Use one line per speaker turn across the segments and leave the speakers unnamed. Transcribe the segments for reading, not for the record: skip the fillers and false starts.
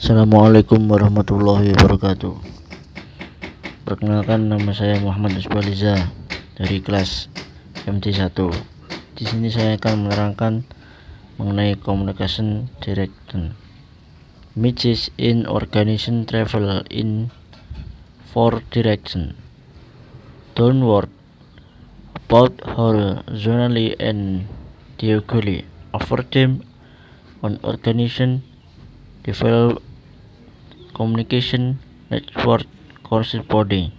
Assalamualaikum warahmatullahi wabarakatuh. Perkenalkan, nama saya Muhammad Isbaliza dari kelas MT1. Di sini saya akan menerangkan mengenai communication direction, which is in organization travel in four direction: downward, about, horizontally, and diagonally. Over them, on organization develop communication network corresponding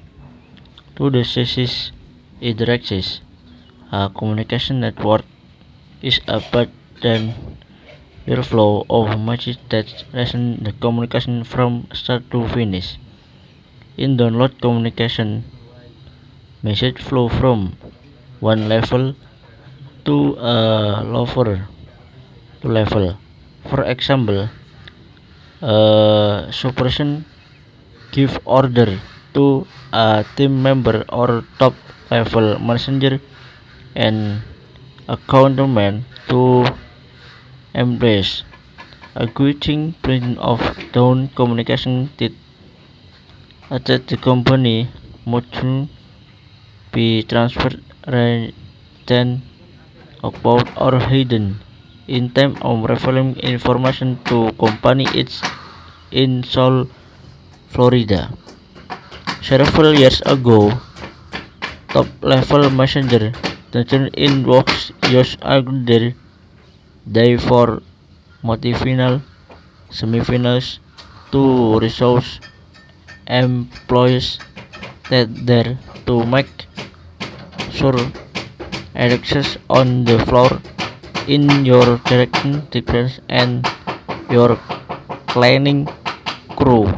to the axis axis. A communication network is a path and flow of messages that listen the communication from start to finish. In download communication, message flow from one level to a lower level. For example, a supervision give order to a team member or top level messenger, and a counterman to employees. A guiding principle of down communication that the company must be transferred rather than about or hidden in time of revealing information to company it's in South Florida. Several years ago, top level messenger turned in works used their day for multi-final semifinals to resource employees that there to make sure access on the floor in your direction difference and your cleaning crew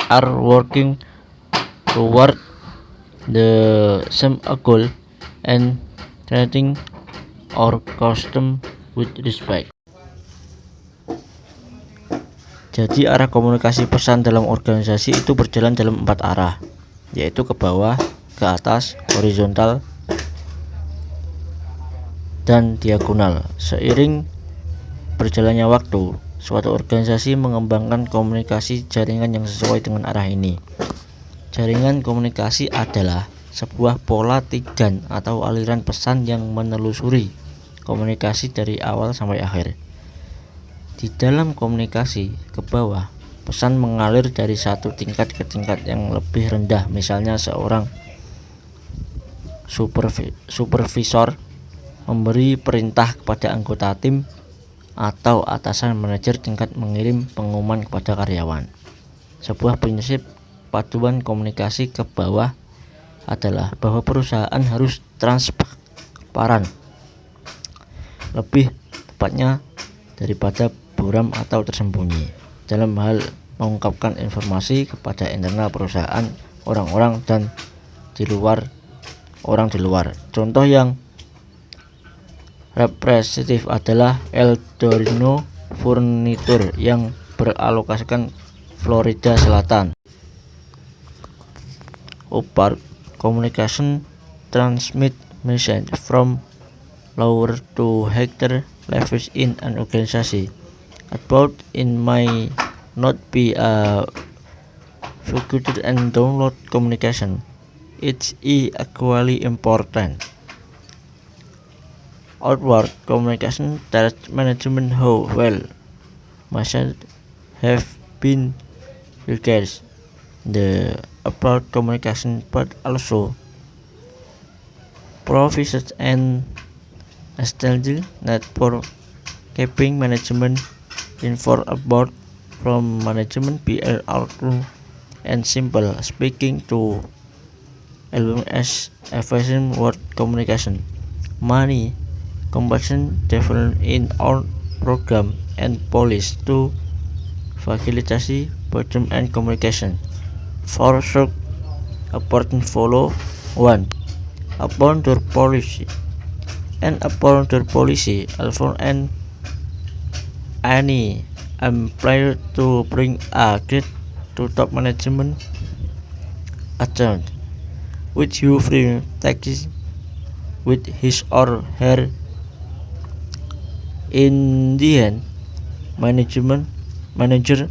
are working toward the same goal and treating our custom with respect. Jadi arah komunikasi pesan dalam organisasi itu berjalan dalam 4 arah, yaitu ke bawah, ke atas, horizontal, dan diagonal. Seiring berjalannya waktu, suatu organisasi mengembangkan komunikasi jaringan yang sesuai dengan arah ini. Jaringan komunikasi adalah sebuah pola tigan atau aliran pesan yang menelusuri komunikasi dari awal sampai akhir. Di dalam komunikasi ke bawah, pesan mengalir dari satu tingkat ke tingkat yang lebih rendah. Misalnya seorang supervisor memberi perintah kepada anggota tim, atau atasan manajer tingkat mengirim pengumuman kepada karyawan. Sebuah prinsip paduan komunikasi ke bawah adalah bahwa perusahaan harus transparan, lebih tepatnya daripada buram atau tersembunyi, dalam hal mengungkapkan informasi kepada internal perusahaan, orang-orang di luar. Contoh yang representatif adalah Eldorado Furniture yang beralokasikan Florida Selatan. Upward communication transmit message from lower to higher levels in an organization. Upward in may not be a figured and download communication. It's equally important. Outward communication tells management how well messages have been received. The upward communication part also provides an strategy net for keeping management informed about from management PR outlook and simple speaking to LMS efficient word communication. Many companies develop in our program and policy to facilitate bottom end communication. For such important follow 1. Upon door policy. And upon door policy allows any employer to bring a grade to top management account, which you free takes with his or her. In the end, manager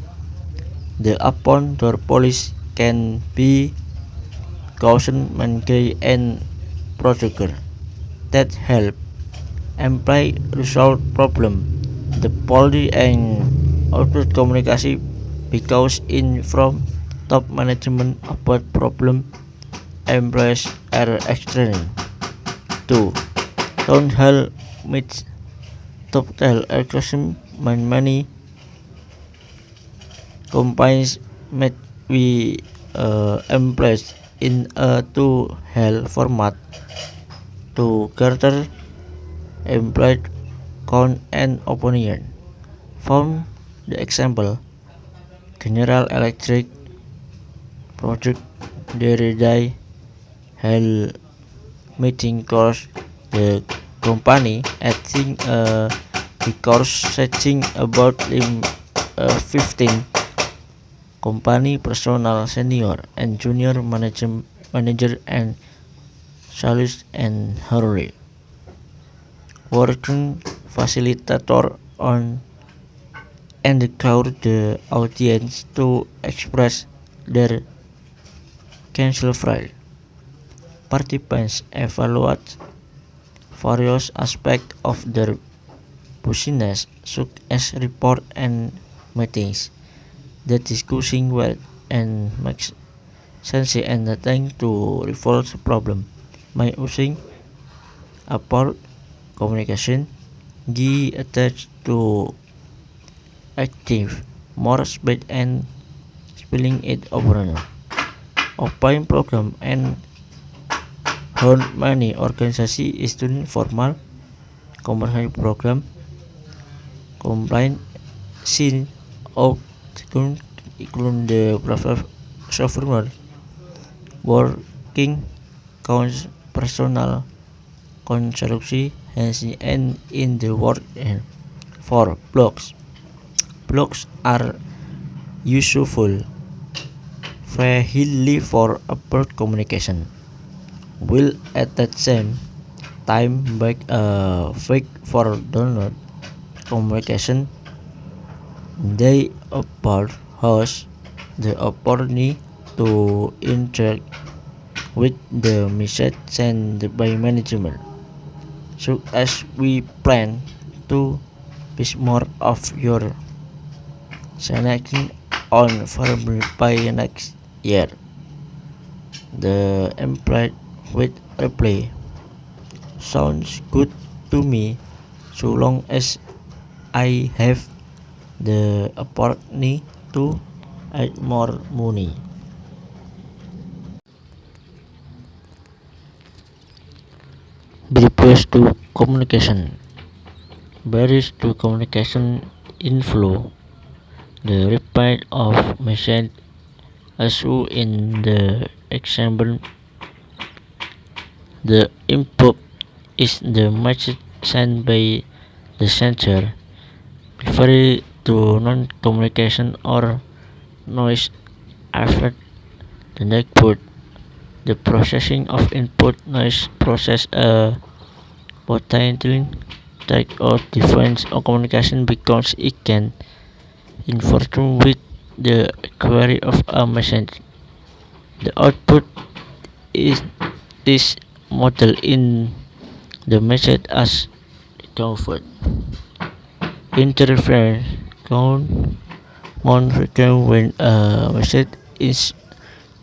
The upon door policy can be caution management and procedure that help employee resolve problem. The policy and output komunikasi because in from top management about problem employees are explaining. 2. Town hall meets top hall acronym many companies met we employees in a two hall format to gather employee count and opinion. From the example, General Electric project their day held meeting course the company acting because setting about 15 company personal senior and junior manager and sales and hurry working facilitator on and encourage the audience to express their cancel file. Participants evaluate various aspects of their business such as report and meetings. The discussing well and makes sense and trying to resolve the problem by using apart communication G attached to active more speed and spelling it overall. Open program and how many organisasi student formal commercial program combine sin of including the software working counts personal construction has and in the world and for blogs. Blogs are useful freely for upward communication. Will at that same time make a fake for download communication. They afford host the opportunity to interact with the message sent by management. So as we plan to be more of your selection on February by next year. The employee with reply sounds good to me so long as I have the opportunity to add more money. Barriers to communication. Barriers to communication inflow. The reply of message as in the example, the input is the message sent by the sender, preferred to non-communication or noise after the output. The processing of input noise process a potentially type of difference of communication because it can interfere with the query of a message. The output is this model in the message as comfort. Interference count one return when a message is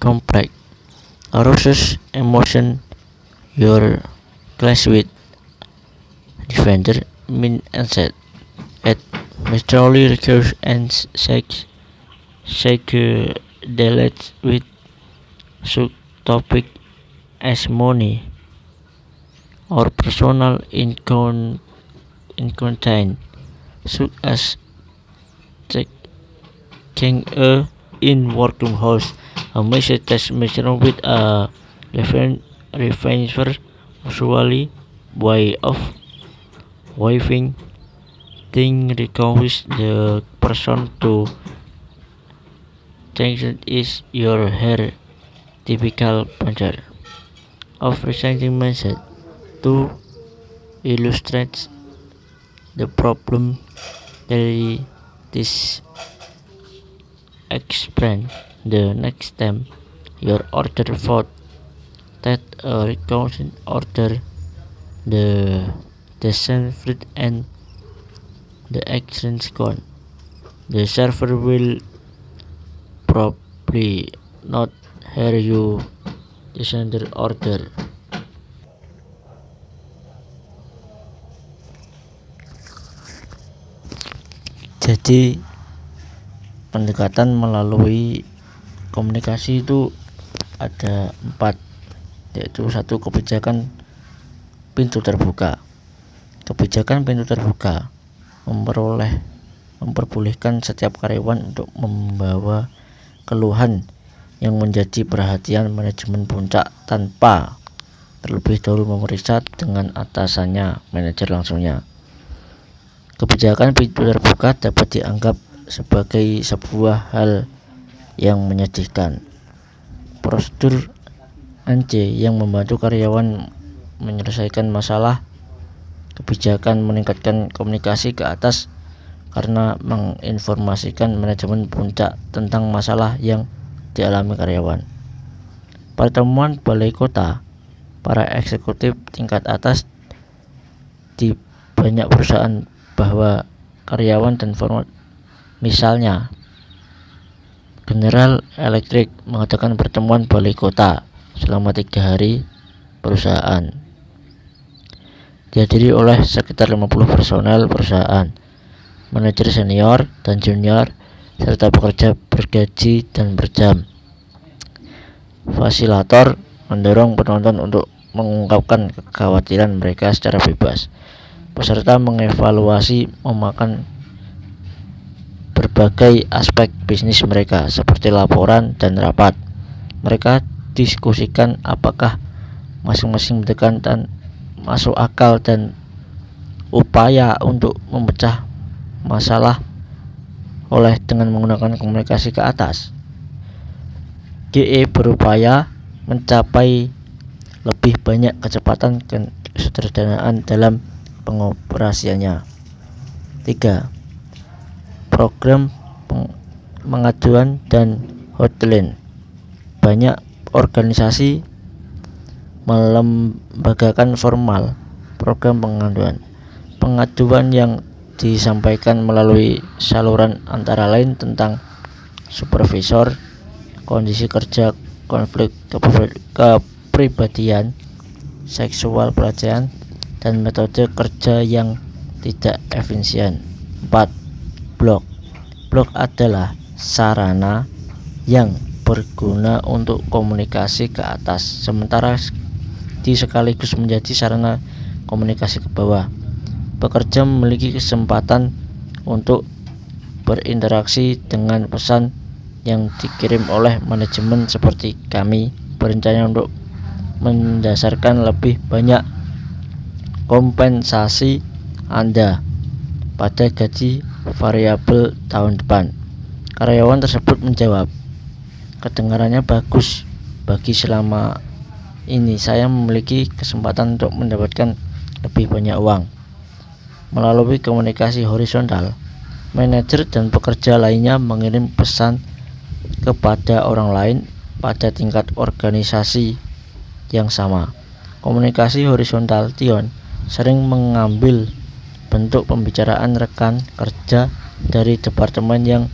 complex, arouses emotion, your clash with defender mean answer at materially recurs and psychedelics with subtopic as money or personal incontinent such as checking a in working house a message test measure with a reference usually way of waving thing requires the person to think is your hair typical pattern of reciting message to illustrate the problem that this explain the next time your order vote that a recount order the fruit and the actions gone. The server will probably not hear you sender order. Jadi pendekatan melalui komunikasi itu ada 4, yaitu 1. Kebijakan pintu terbuka. Kebijakan pintu terbuka memperbolehkan setiap karyawan untuk membawa keluhan yang menjadi perhatian manajemen puncak tanpa terlebih dahulu memeriksa dengan atasannya, manajer langsungnya. Kebijakan pintu terbuka dapat dianggap sebagai sebuah hal yang menyedihkan. Prosedur NC yang membantu karyawan menyelesaikan masalah. Kebijakan meningkatkan komunikasi ke atas karena menginformasikan manajemen puncak tentang masalah yang dialami karyawan. Pertemuan balai kota para eksekutif tingkat atas di banyak perusahaan bahwa karyawan dan format, misalnya General Electric mengadakan pertemuan balai kota selama 3 hari perusahaan, dihadiri oleh sekitar 50 personel perusahaan, manajer senior dan junior, serta pekerja bergaji dan berjam. Fasilitator mendorong penonton untuk mengungkapkan kekhawatiran mereka secara bebas. Peserta mengevaluasi memakan berbagai aspek bisnis mereka seperti laporan dan rapat. Mereka diskusikan apakah masing-masing pendekatan masuk akal dan upaya untuk memecah masalah oleh dengan menggunakan komunikasi ke atas. GE berupaya mencapai lebih banyak kecepatan dan kesederhanaan dalam pengoperasiannya. 3. Program pengaduan dan hotline. Banyak organisasi melembagakan formal program pengaduan yang disampaikan melalui saluran antara lain tentang supervisor, kondisi kerja, konflik kepribadian, seksual pelecehan, dan metode kerja yang tidak efisien. 4. Blog. Blog adalah sarana yang berguna untuk komunikasi ke atas, sementara sekaligus menjadi sarana komunikasi ke bawah. Pekerja memiliki kesempatan untuk berinteraksi dengan pesan yang dikirim oleh manajemen, seperti kami berencana untuk mendasarkan lebih banyak kompensasi Anda pada gaji variabel tahun depan. Karyawan tersebut menjawab, kedengarannya bagus. Bagi selama ini saya memiliki kesempatan untuk mendapatkan lebih banyak uang. Melalui komunikasi horizontal, manajer dan pekerja lainnya mengirim pesan kepada orang lain pada tingkat organisasi yang sama. Komunikasi horizontal Tion sering mengambil bentuk pembicaraan rekan kerja dari departemen yang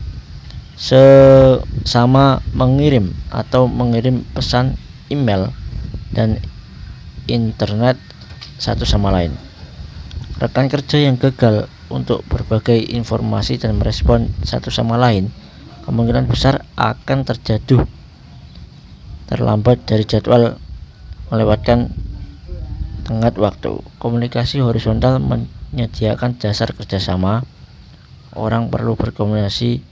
sama mengirim pesan email dan internet satu sama lain. Rekan kerja yang gagal untuk berbagai informasi dan merespon satu sama lain kemungkinan besar akan terlambat dari jadwal, melewatkan tenggat waktu. Komunikasi horizontal menyediakan dasar kerjasama. Orang perlu berkomunikasi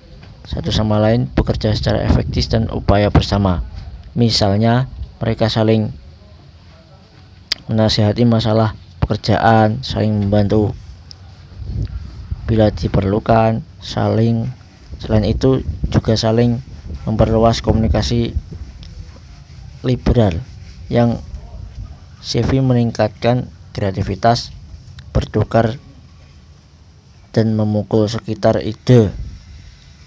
satu sama lain, bekerja secara efektif dan upaya bersama. Misalnya, mereka saling menasihati masalah pekerjaan, saling membantu bila diperlukan. Selain itu juga saling memperluas komunikasi liberal yang CV meningkatkan kreativitas, bertukar dan memukul sekitar ide.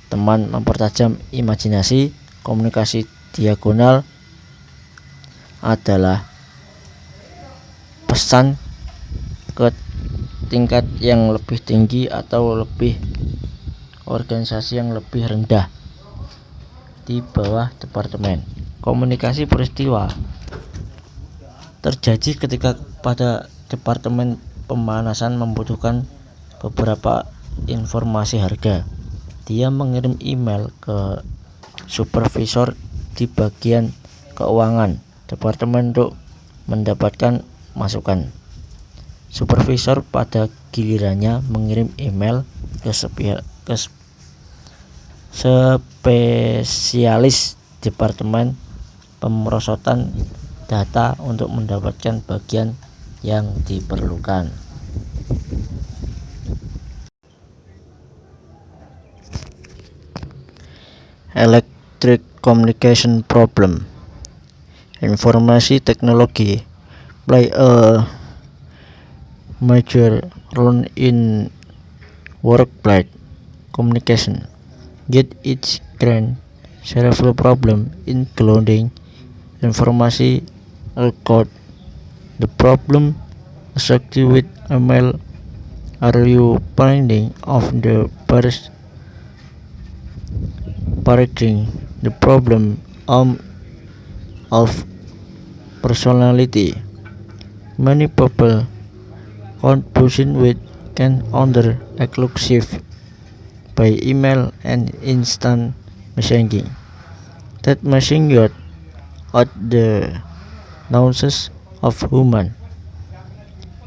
teman mempertajam imajinasi. Komunikasi diagonal adalah pesan ke tingkat yang lebih tinggi atau lebih organisasi yang lebih rendah di bawah departemen. Komunikasi peristiwa terjadi ketika pada departemen pemanasan membutuhkan beberapa informasi harga. Dia mengirim email ke supervisor di bagian keuangan departemen untuk mendapatkan masukan. Supervisor pada gilirannya mengirim email ke spesialis departemen pemerosotan data untuk mendapatkan bagian yang diperlukan. Electric communication problem. Informasi teknologi play a major role in workplace communication, yet it creates several problems including informasi code. The problem associated with email. Are you finding of the first parenting the problem of personality? Many people confusion with can under exclusive by email and instant messaging. That messaging out the nuances of human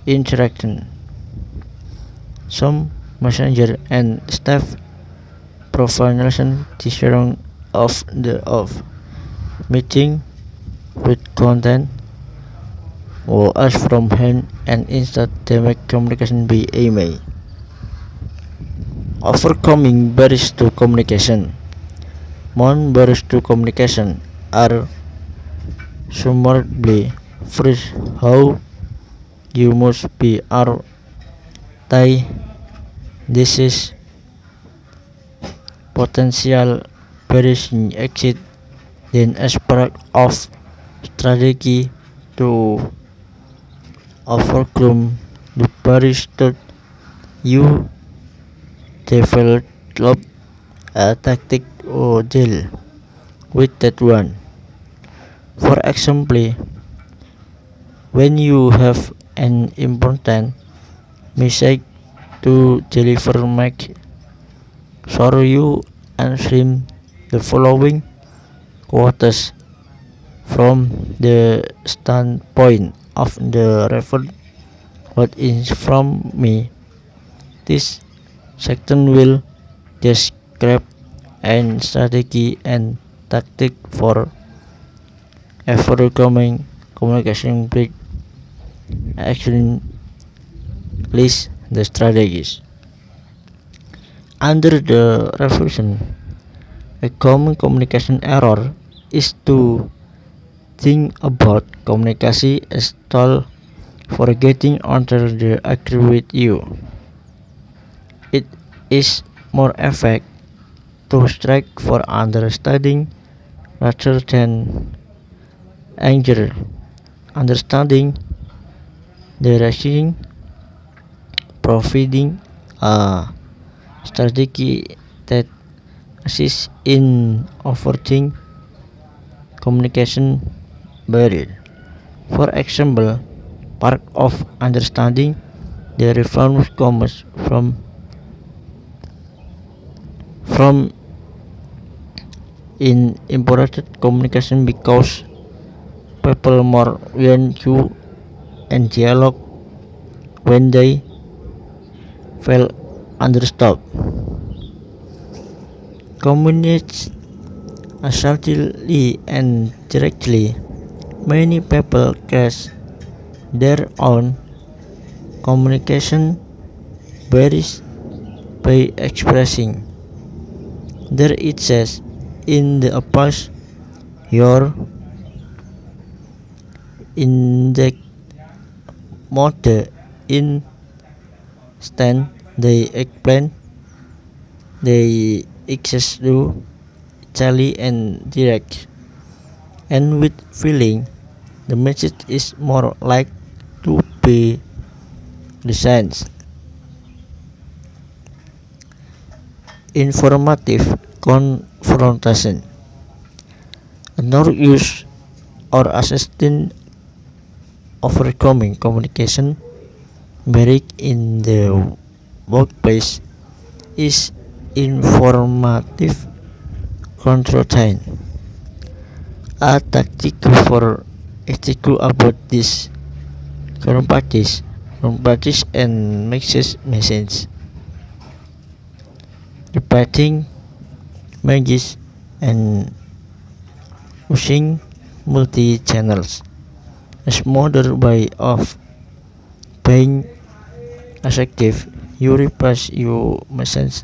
interaction. Some messenger and staff professionals discern of the meeting with content or as from hand and instead they make communication by email. Overcoming barriers to communication. Most barriers to communication are summarily first how you must be are this is potential barriers exist then as part of strategy to overcome the barriers that you develop a tactic or deal with that one. For example, when you have an important message to deliver, make sure you answer the following quotes from the standpoint of the referred. What is from me? This section will describe and strategy and tactic for overcoming communication break. Action list the strategies. Under the revision, a common communication error is to think about communication as tool for getting under the agree with you. It is more effective to strike for understanding rather than anger. Understanding the reasoning, providing a strategy that assists in overcoming communication barrier. For example, part of understanding the reforms comes from in important communication because people more when you and dialogue when they feel understood. Communicate assertively and directly. Many people cause their own communication barriers by expressing their itself in the past. Your index mode instant they explain they access to easily and direct. And with feeling, the message is more like to be designed, informative confrontation, another use or assisting overcoming communication barrier in the workplace is informative control. A tactic for ethical about this current practice and mixes message, repeating messages and using multi-channels as modern way of being effective. You replace your message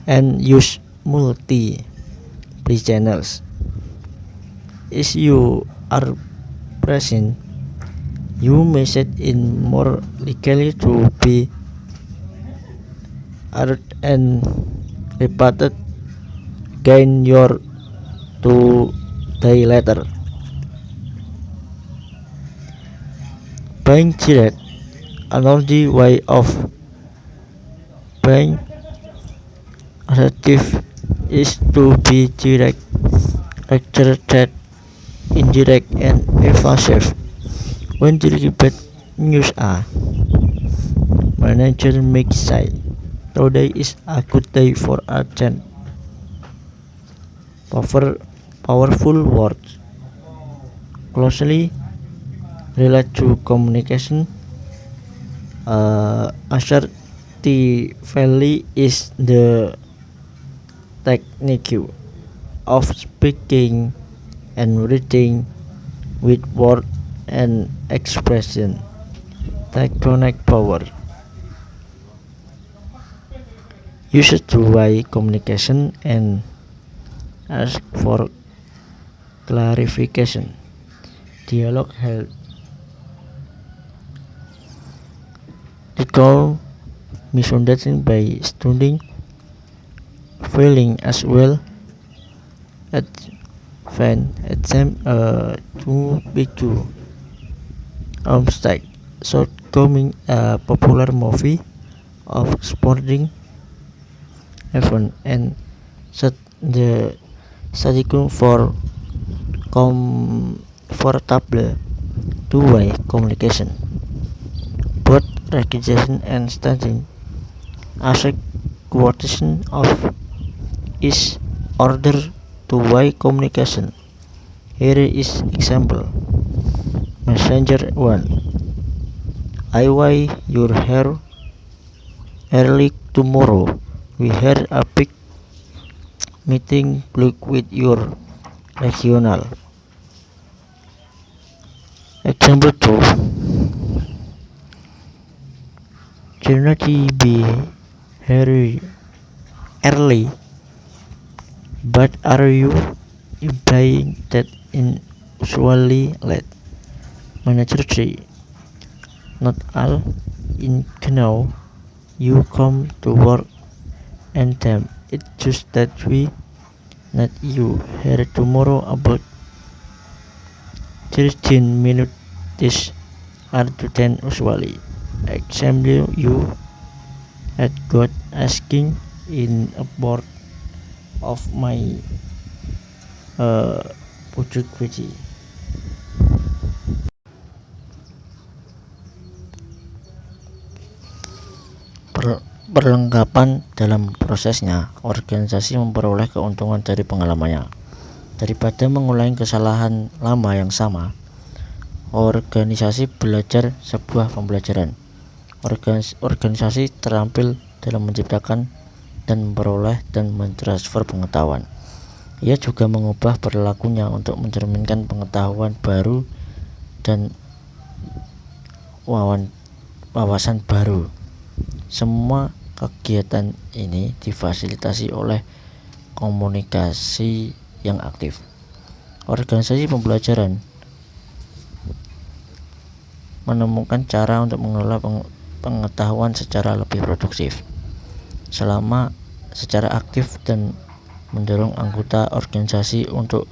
and use multi channels. As you are present, your message in more likely to be heard and repeated again your 2 day later. Being direct, another way of being assertive is to be direct, rather indirect and evasive. When the repeat news manager may say, today is a good day for a change. Powerful words closely related to communication. Assertively is the technique of speaking and reading with word and expression that connect power. Use two-way communication and ask for clarification. Dialogue help recall misunderstanding by studying feeling as well as fan attempt to be too obstacle shortcoming a popular movie of sporting event and set the setting for comfortable two-way communication. Both recognition and studying as a quotation of is order two-way communication. Here is example. Messenger 1. I weigh your hair early tomorrow. We had a big meeting with your regional. Example 2. Generally be very early, but are you implying that in usually late? Manager 3. Not all in know you come to work and time. It's just that we not you here tomorrow about 13 minutes this are to 10 usually. Example you had got asking in a board of my pucuk veggie. Perlengkapan dalam prosesnya, organisasi memperoleh keuntungan dari pengalamannya. Daripada mengulangi kesalahan lama yang sama, organisasi belajar sebuah pembelajaran. Organisasi terampil dalam menciptakan dan memperoleh dan mentransfer pengetahuan. Ia juga mengubah perilakunya untuk mencerminkan pengetahuan baru dan wawasan baru. Semua kegiatan ini difasilitasi oleh komunikasi yang aktif. Organisasi pembelajaran menemukan cara untuk mengelola pengetahuan secara lebih produktif, selama secara aktif dan mendorong anggota organisasi untuk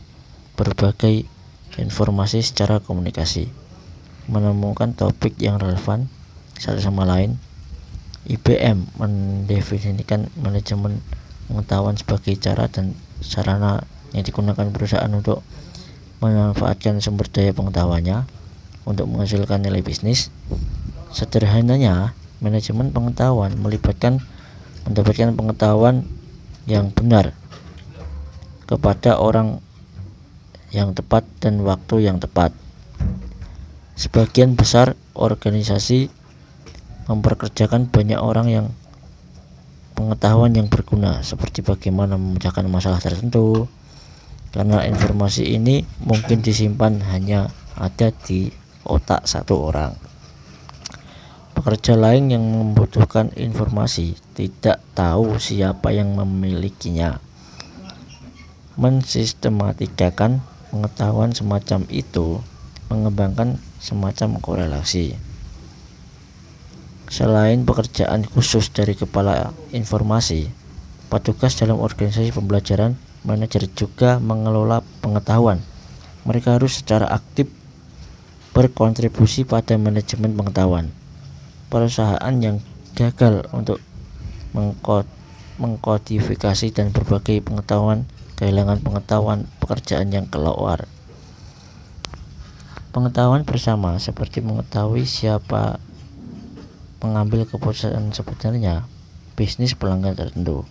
berbagai informasi secara komunikasi, menemukan topik yang relevan satu sama lain. IBM mendefinisikan manajemen pengetahuan sebagai cara dan sarana yang digunakan perusahaan untuk memanfaatkan sumber daya pengetahuannya untuk menghasilkan nilai bisnis. Sederhananya, manajemen pengetahuan melibatkan mendapatkan pengetahuan yang benar kepada orang yang tepat dan waktu yang tepat. Sebagian besar organisasi memperkerjakan banyak orang yang pengetahuan yang berguna, seperti bagaimana memecahkan masalah tertentu, karena informasi ini mungkin disimpan hanya ada di otak satu orang. Pekerja lain yang membutuhkan informasi tidak tahu siapa yang memilikinya. Mensistematikakan pengetahuan semacam itu mengembangkan semacam korelasi. Selain pekerjaan khusus dari kepala informasi, petugas dalam organisasi pembelajaran, manajer juga mengelola pengetahuan. Mereka harus secara aktif berkontribusi pada manajemen pengetahuan. Perusahaan yang gagal untuk mengkodifikasi dan berbagi pengetahuan kehilangan pengetahuan pekerjaan yang keluar. Pengetahuan bersama, seperti mengetahui siapa mengambil keputusan sebenarnya bisnis pelanggan tertentu,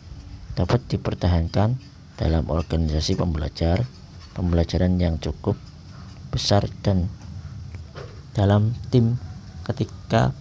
dapat dipertahankan dalam organisasi pembelajaran yang cukup besar dan dalam tim ketika